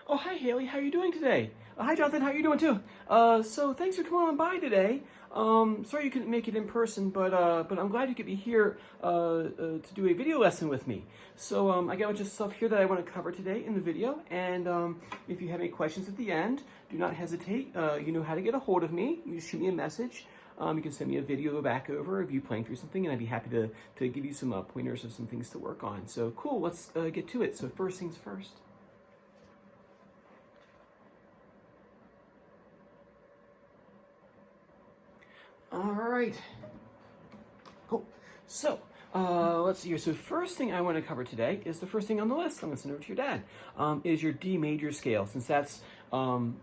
Oh, hi, Haley. How are you doing today? Hi, Jonathan. How are you doing too? So thanks for coming on by today. Sorry you couldn't make it in person, but I'm glad you could be here to do a video lesson with me. So I got a bunch of stuff here that I want to cover today in the video, and if you have any questions at the end, do not hesitate. You know how to get a hold of me. You just shoot me a message. You can send me a video back over of you playing through something, and I'd be happy to give you some pointers of some things to work on. So cool. Let's get to it. So first things first. All right, cool. So let's see here. So first thing I want to cover today is the first thing on the list. I'm going to send over to your dad. Is your D major scale, since that's kind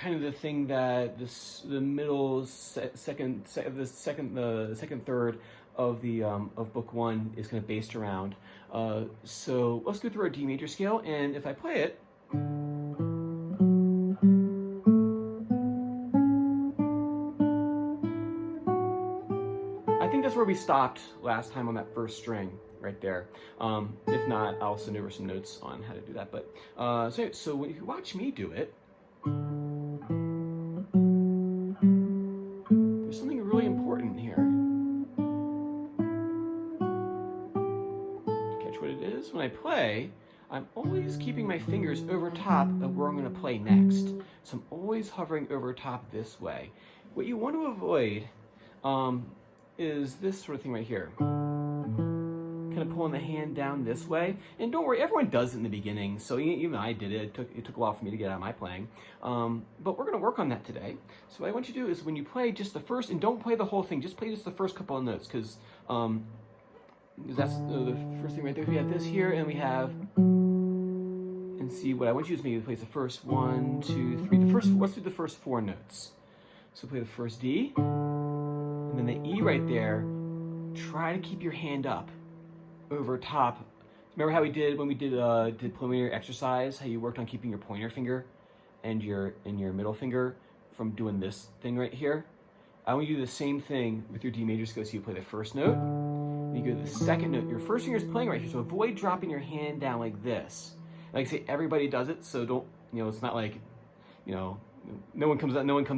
of the thing that the middle second third of the of book one is kind of based around. So let's go through our D major scale, and if I play it. I think that's where we stopped last time on that first string right there. If not, I'll send over some notes on how to do that. But so when you watch me do it, there's something really important here. Catch what it is? When I play, I'm always keeping my fingers over top of where I'm going to play next. So I'm always hovering over top this way. What you want to avoid is this sort of thing right here. Kind of pulling the hand down this way. And don't worry, everyone does it in the beginning, so even I did it. It took a while for me to get out of my playing. But we're going to work on that today. So what I want you to do is when you play just the first, and don't play the whole thing, just play just the first couple of notes, because that's the first thing right there. We have this here, and we have, and see, what I want you to do is maybe play the first 1, 2, 3, let's do the first 4 notes. So play the first D, and then the E right there. Try to keep your hand up over top. Remember how we did when we did preliminary exercise, how you worked on keeping your pointer finger and your middle finger from doing this thing right here? I want you to do the same thing with your D major scale. So you play the first note, then you go to the second note. Your first finger is playing right here, so avoid dropping your hand down like this. Like I say, everybody does it, so don't, it's not like, no one comes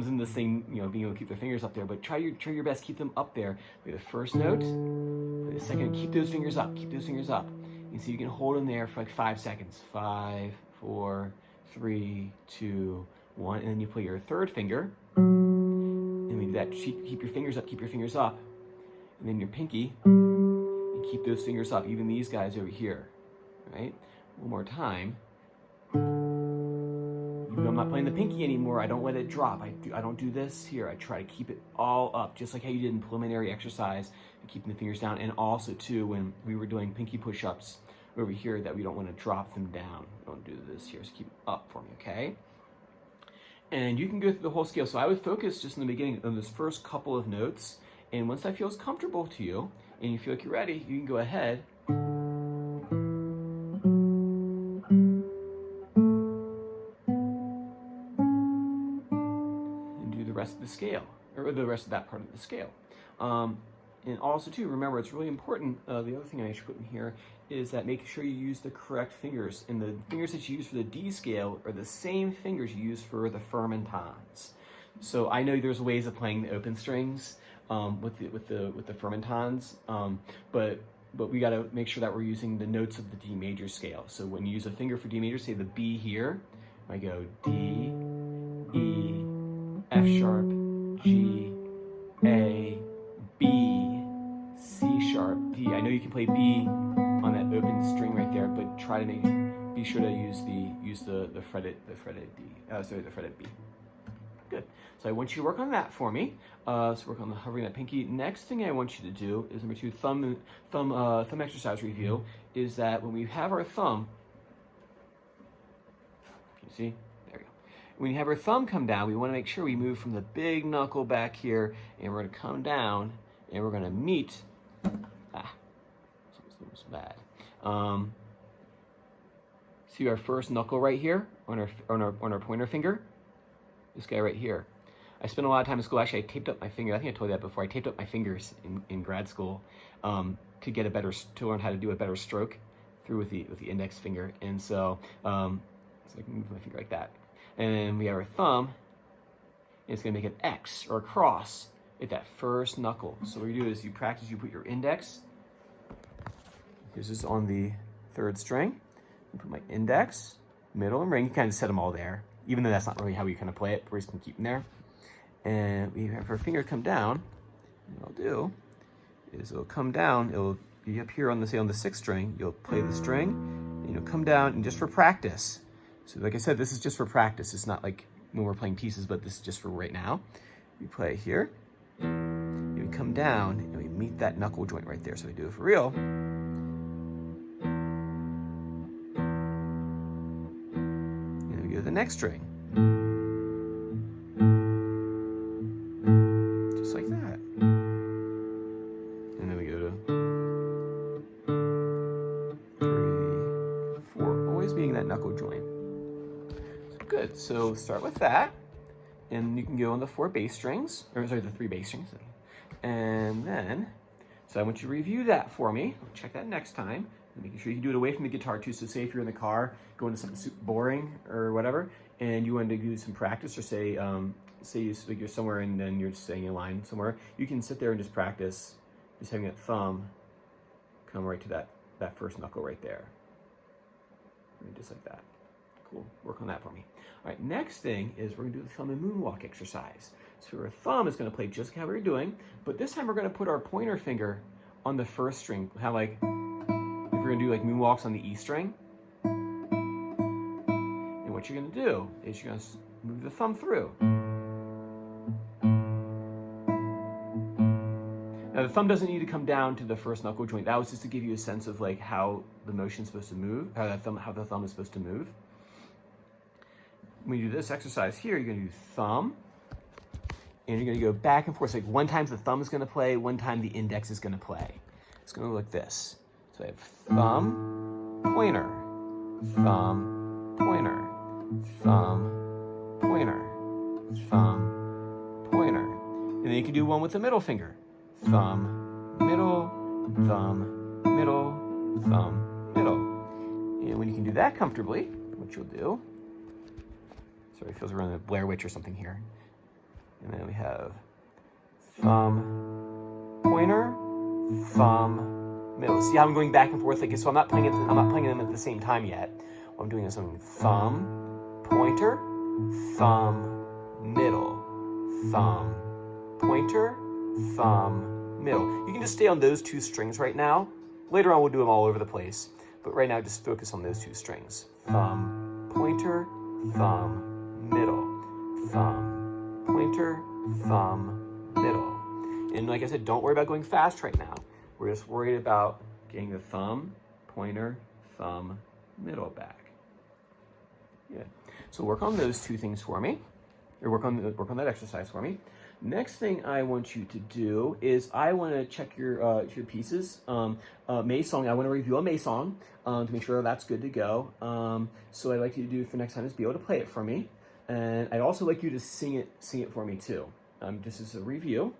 in this thing, being able to keep their fingers up there, but try your best, keep them up there. Play the first note, play the second, keep those fingers up, You see, you can hold them there for like 5 seconds. 5, 4, 3, 2, 1, and then you play your third finger, and we do that, keep your fingers up, and then your pinky, and keep those fingers up, even these guys over here, right? One more time. I'm not playing the pinky anymore. I don't let it drop. I don't do this here. I try to keep it all up, just like how you did in preliminary exercise, and keeping the fingers down. And also too, when we were doing pinky push-ups over here, that we don't want to drop them down. Don't do this here. So keep it up for me, okay? And you can go through the whole scale. So I would focus just in the beginning on those first couple of notes. And once that feels comfortable to you, and you feel like you're ready, you can go ahead of the scale, or the rest of that part of the scale. And also too, remember, it's really important, the other thing I should put in here is that make sure you use the correct fingers, and the fingers that you use for the D scale are the same fingers you use for the firm and tons. So I know there's ways of playing the open strings with the firm and tons, but we got to make sure that we're using the notes of the D major scale. So when you use a finger for D major, say the B here, I go D, E, F sharp, G, A, B, C sharp, D. I know you can play B on that open string right there, but try to be sure to use the fretted B. Good. So I want you to work on that for me. So work on the hovering that pinky. Next thing I want you to do is number 2, thumb exercise review. Is that when we have our thumb, can you see? When you have our thumb come down, we want to make sure we move from the big knuckle back here, and we're going to come down, and we're going to meet. Something's bad. See our first knuckle right here on our pointer finger. This guy right here. I spent a lot of time in school. Actually, I taped up my finger. I think I told you that before. I taped up my fingers in grad school to learn how to do a better stroke through with the index finger, and so. So I can move my finger like that. And then we have our thumb, and it's gonna make an X or a cross at that first knuckle. So what you do is you practice, you put your index, this is on the 3rd string, I put my index, middle, and ring. You kind of set them all there, even though that's not really how we kind of play it, we're just gonna keep them there. And we have our finger come down, and what I'll do is it'll come down, it'll be up here on the, say on the 6th string, you'll play the string, and you'll come down, and just for practice. So like I said, this is just for practice. It's not like when we're playing pieces, but this is just for right now. We play here, and we come down, and we meet that knuckle joint right there. So we do it for real. And then we go to the next string. Just like that. And then we go to 3, 4, always meeting that knuckle joint. So good, so start with that. And you can go on the 4 bass strings, or sorry, the 3 bass strings. And then, so I want you to review that for me. Check that next time. And making sure you can do it away from the guitar too. So say if you're in the car, going to something super boring or whatever, and you want to do some practice, or say, you're somewhere and then you're just saying a line somewhere, you can sit there and just practice, just having that thumb come right to that first knuckle right there. And just like that. Cool, work on that for me. All right, next thing is we're gonna do the thumb and moonwalk exercise. So our thumb is gonna play just how we were doing, but this time we're gonna put our pointer finger on the 1st string, how like, if we're gonna do like moonwalks on the E string. And what you're gonna do is you're gonna move the thumb through. Now the thumb doesn't need to come down to the 1st knuckle joint. That was just to give you a sense of like how the motion's supposed to move, how the thumb is supposed to move. When you do this exercise here, you're gonna do thumb, and you're gonna go back and forth. So like one time the thumb is gonna play, one time the index is gonna play. It's gonna look like this. So I have thumb, pointer, thumb, pointer, thumb, pointer, thumb, pointer. And then you can do one with the middle finger. Thumb, middle, thumb, middle, thumb, middle. And when you can do that comfortably, what you'll do, sorry, it feels like we're in the Blair Witch or something here. And then we have thumb, pointer, thumb, middle. See how I'm going back and forth like this? So I'm not playing them at the same time yet. What I'm doing is I'm thumb, pointer, thumb, middle, thumb, pointer, thumb, middle. You can just stay on those 2 strings right now. Later on we'll do them all over the place, but right now just focus on those 2 strings. Thumb, pointer, thumb, middle, thumb, pointer, thumb, middle. And like I said, don't worry about going fast right now. We're just worried about getting the thumb, pointer, thumb, middle back. Good. So work on those 2 things for me, or work on that exercise for me. Next thing I want you to do is I want to check your pieces. May song, I want to review a May song to make sure that's good to go. So I'd like you to do for next time is be able to play it for me. And I'd also like you to sing it for me too. Just as a review.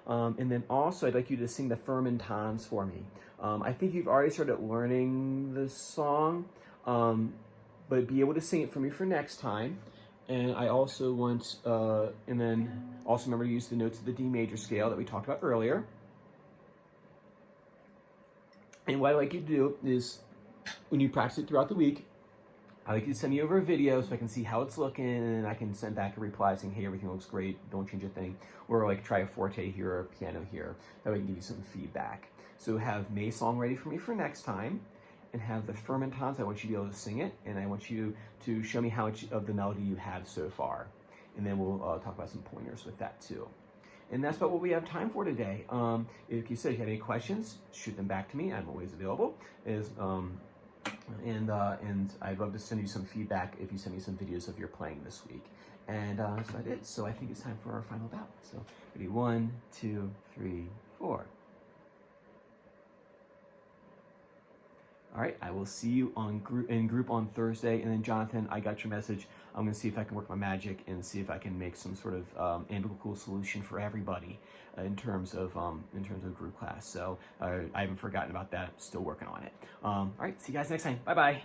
And then also I'd like you to sing the Firmin Tons for me. I think you've already started learning the song, but be able to sing it for me for next time. And I also want, and then also remember to use the notes of the D major scale that we talked about earlier. And what I'd like you to do is, when you practice it throughout the week, I'd like you to send me over a video so I can see how it's looking, and I can send back a reply saying, hey, everything looks great, don't change a thing. Or like try a forte here or a piano here. That way I can give you some feedback. So have May song ready for me for next time. And have the Firmin Tons, I want you to be able to sing it, and I want you to show me how much of the melody you have so far. And then we'll talk about some pointers with that too. And that's about what we have time for today. If you said you have any questions, shoot them back to me. I'm always available. And I'd love to send you some feedback if you send me some videos of your playing this week. And that's about it. So I think it's time for our final bout. So ready, 1, 2, 3, 4. All right, I will see you in group on Thursday. And then Jonathan, I got your message. I'm gonna see if I can work my magic and see if I can make some sort of amicable solution for everybody in terms of group class. So I haven't forgotten about that. Still working on it. All right, see you guys next time. Bye bye.